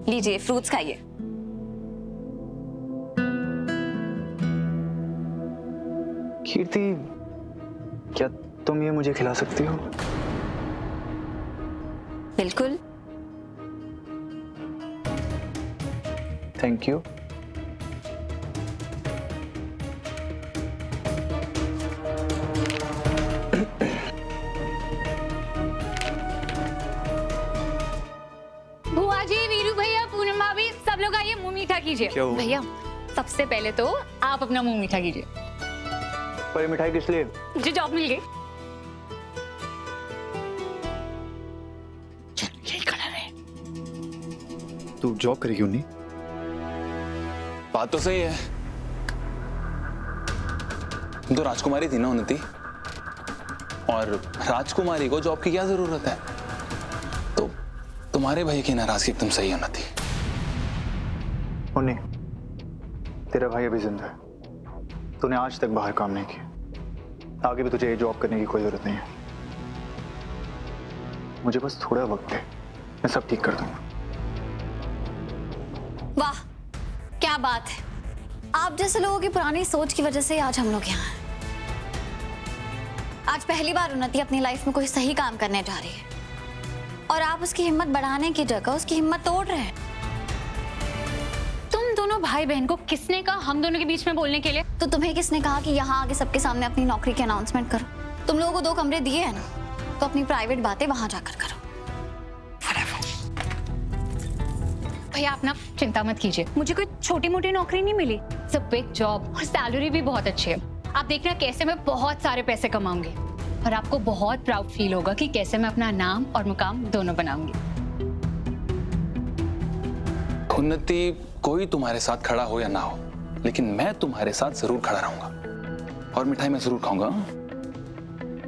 लीजिए फ्रूट्स खाइए। कीर्ति, क्या तुम ये मुझे खिला सकती हो? बिल्कुल। Thank you. बुआ जी, वीरू भैया, पूनम भाभी, सब लोग आइए, मुंह मीठा कीजिए। क्या हुआ? भैया सबसे पहले तो आप अपना मुंह मीठा कीजिए। पर ये मिठाई किस लिए? जी जॉब मिल गई। यही कलर है। तू जॉब करेगी उन्नी? बात तो सही है। तुम तो राजकुमारी थी ना उन्नति, और राजकुमारी को जॉब की क्या जरूरत है? तो तुम्हारे भाई की नाराजगी एकदम सही है उन्नति। उन्नी, तेरा भाई अभी जिंदा है। तूने आज तक बाहर काम नहीं किया, आगे भी तुझे ये जॉब करने की कोई जरूरत नहीं है। मुझे बस थोड़ा वक्त है, मैं सब ठीक कर दूंगा। वाह क्या बात है, आप जैसे लोगों की पुरानी सोच की वजह से आज हम लोग यहाँ हैं। आज पहली बार उन्नति अपनी लाइफ में कोई सही काम करने जा रही है और आप उसकी हिम्मत बढ़ाने की जगह उसकी हिम्मत तोड़ रहे हैं। तुम दोनों भाई बहन को किसने कहा हम दोनों के बीच में बोलने के लिए? तो तुम्हें किसने कहा कि यहाँ आगे सबके सामने अपनी नौकरी की अनाउंसमेंट करो? तुम लोगों को 2 कमरे दिए हैं ना, तो अपनी प्राइवेट बातें वहां जाकर करो। भैया आप ना चिंता मत कीजिए, मुझे कोई छोटी मोटी नौकरी नहीं मिली। इट्स अ बिग जॉब और सैलरी भी बहुत अच्छी है। आप देखना कैसे मैं बहुत सारे पैसे कमाऊंगी और आपको बहुत प्राउड फील होगा कि कैसे मैं अपना नाम और मुकाम दोनों बनाऊंगी। उन्नति, कोई तुम्हारे साथ खड़ा हो या ना हो, लेकिन मैं तुम्हारे साथ जरूर खड़ा रहूंगा और मिठाई मैं जरूर खाऊंगा।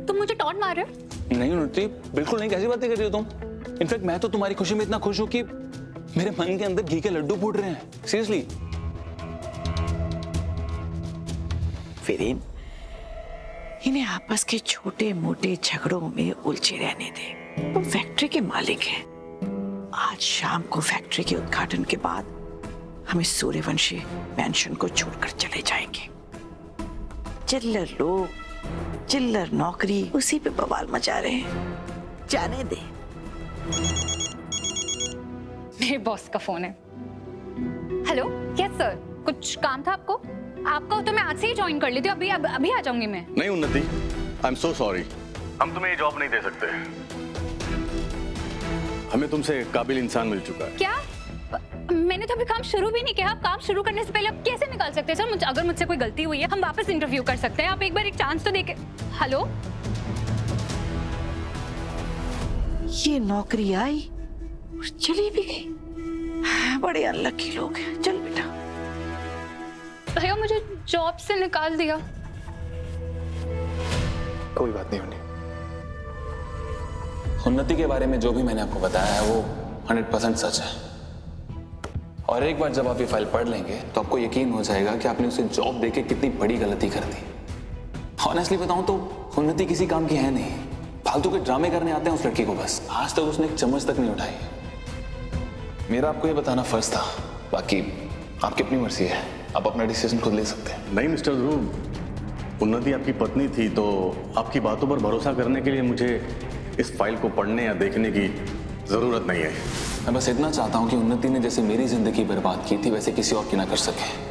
तुम मुझे टॉन्ट मार रहे हो? नहीं उन्नति, बिल्कुल नहीं। कैसी बातें कर रही हो तुम? इनफैक्ट मैं तो तुम्हारी खुशी में इतना खुश हूं कि मेरे मन के अंदर घी के लड्डू फूट रहे हैं। सीरियसली। वीरेन, इन्हें आपस के छोटे मोटे झगड़ों में उलझे रहने दे। वो फैक्ट्री के मालिक हैं। आज शाम को फैक्ट्री के उद्घाटन के बाद हम इस सूर्यवंशी मैंशन को छोड़कर चले जाएंगे। चिल्लर लोग, चिल्लर नौकरी, उसी पे बवाल मचा रहे हैं। जाने दे। मेरे बॉस का फोन है। हेलो, यस सर, कुछ काम था आपको? आपका तो मैं आज से ही ज्वाइन कर लेती हूँ। अभी आ जाऊंगी मैं। नहीं उन्नति, आई एम सो सॉरी, हम तुम्हें ये जॉब नहीं दे सकते। हमें तुमसे काबिल इंसान मिल चुका है। क्या? मैंने तो अभी काम शुरू भी नहीं किया। आप काम शुरू करने से पहले आप कैसे निकाल सकते हैं सर? अगर मुझसे कोई गलती हुई है हम वापस इंटरव्यू कर सकते हैं। आप एक बार एक चांस तो देके। हेलो, ये नौकरी आई और चली भी गई। बड़े अनलकी लोग हैं। चल बेटा। भैया मुझे जॉब से निकाल दिया। कोई बात नहीं उन्नी। उन्नति के बारे में जो भी मैंने आपको बताया है वो 100% सच है। और एक बार जब आप ये फाइल पढ़ लेंगे तो आपको यकीन हो जाएगा कि आपने उसे जॉब देके कितनी बड़ी गलती कर दी। ऑनेस्टली बताऊं तो उन्नति किसी काम की है नहीं। फालतू के ड्रामे करने आते हैं उस लड़की को बस। आज तक उसने एक चम्मच तक नहीं उठाई। मेरा आपको ये बताना फर्ज था, बाकी आपकी अपनी मर्जी है। आप अपना डिसीजन खुद ले सकते हैं। नहीं मिस्टर ध्रुव, उन्नति आपकी पत्नी थी तो आपकी बातों पर भरोसा करने के लिए मुझे इस फाइल को पढ़ने या देखने की जरूरत नहीं है। मैं बस इतना चाहता हूं कि उन्नति ने जैसे मेरी जिंदगी बर्बाद की थी वैसे किसी और की ना कर सके।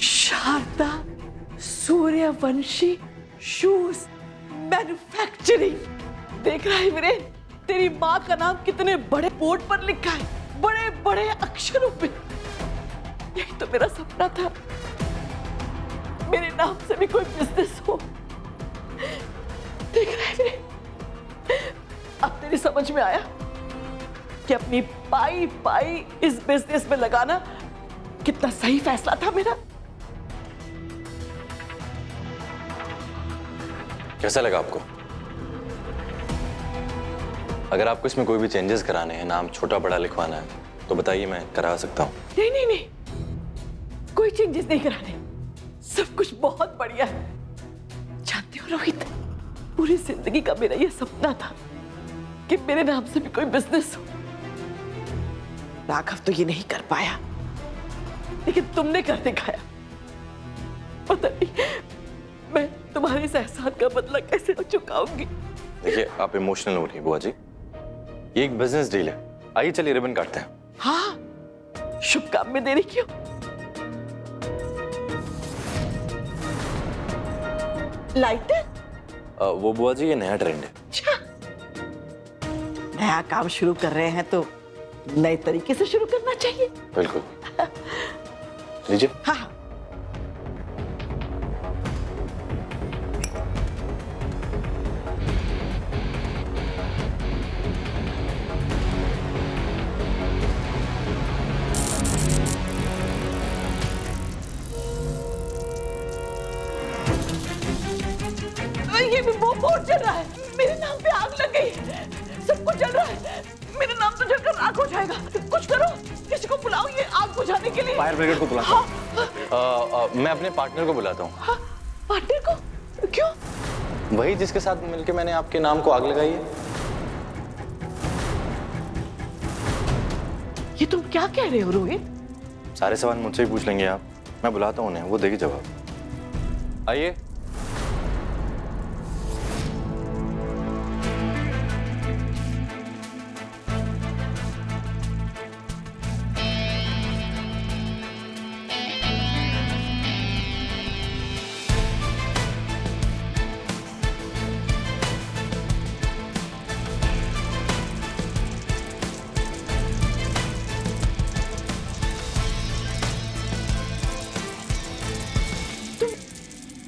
Sharda Suryavanshi shoes manufacturing. देख रहा है वीरेन, तेरी माँ का नाम कितने बड़े बोर्ड पर लिखा है, बड़े बड़े अक्षरों पे। यही तो मेरा सपना था, मेरे नाम से भी कोई बिजनेस हो। देख रहा है वीरेन, अब तेरी समझ में आया कि अपनी पाई पाई इस बिजनेस में लगाना कितना सही फैसला था मेरा। कैसा लगा आपको? अगर आपको इसमें कोई भी चेंजेस कराने हैं, नाम छोटा बड़ा लिखवाना है, तो बताइए, मैं करा सकता हूँ। नहीं नहीं नहीं, कोई चेंजेस नहीं कराने, सब कुछ बहुत बढ़िया है। जानते हो रोहित, पूरी जिंदगी का मेरा ये सपना था कि मेरे नाम से भी कोई बिजनेस हो। राघव तो ये नहीं कर पाया, लेकिन तुमने कर दिखाया। पता नहीं मैं तुम्हारे इस एहसान का बदला कैसे चुकाऊंगी। देखिए, आप इमोशनल हो रही है बुआ जी, ये एक बिजनेस डील है। आइए चलिए रिबन काटते हैं। हाँ, शुभ काम में देरी क्यों? लाइटर? वो बुआ जी, ये नया ट्रेंड है। अच्छा, नया काम शुरू कर रहे हैं तो नए तरीके से शुरू करना चाहिए। बिल्कुल। लीजिए। हाँ। ये वो बोर्ड चल रहा है, मेरे नाम पे आग लग गई, सब कुछ जल रहा है, मेरा नाम तो जलकर राख हो जाएगा। कुछ करो, किसी को बुलाओ ये आग बुझाने के लिए। फायर ब्रिगेड को बुलाता हूँ। मैं अपने पार्टनर को बुलाता हूँ। हाँ, पार्टनर को? क्यों? वही जिसके साथ मिलके मैंने आपके नाम को आग लगाई है। ये तुम क्या कह रहे हो रोहित? सारे सवाल मुझसे ही पूछ लेंगे आप, मैं बुलाता हूँ उन्हें, वो देगी जवाब। आइए।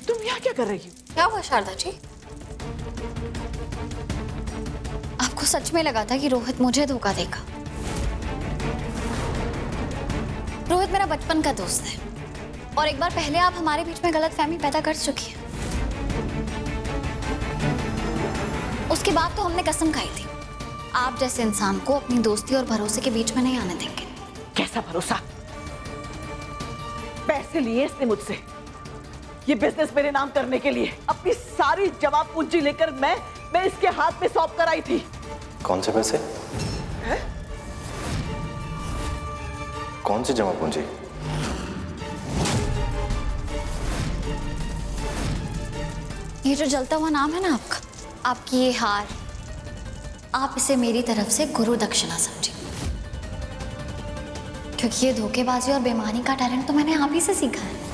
तुम यहाँ क्या कर रही हो? क्या हुआ शारदा जी? आपको सच में लगा था कि रोहित मुझे धोखा देगा? रोहित मेरा बचपन का दोस्त है और एक बार पहले आप हमारे बीच में गलतफहमी पैदा कर चुकी हैं। उसके बाद तो हमने कसम खाई थी, आप जैसे इंसान को अपनी दोस्ती और भरोसे के बीच में नहीं आने देंगे। कैसा भरोसा? पैसे लिए इसने मुझसे, ये बिजनेस मेरे नाम करने के लिए। अपनी सारी जमा पूंजी लेकर मैं इसके हाथ में सौंप कर आई थी। कौन से पैसे? है? कौन सी जमा पूंजी? ये जो जलता हुआ नाम है ना आपका, आपकी ये हार, आप इसे मेरी तरफ से गुरु दक्षिणा समझिए, क्योंकि ये धोखेबाजी और बेईमानी का टैलेंट तो मैंने आप ही से सीखा है।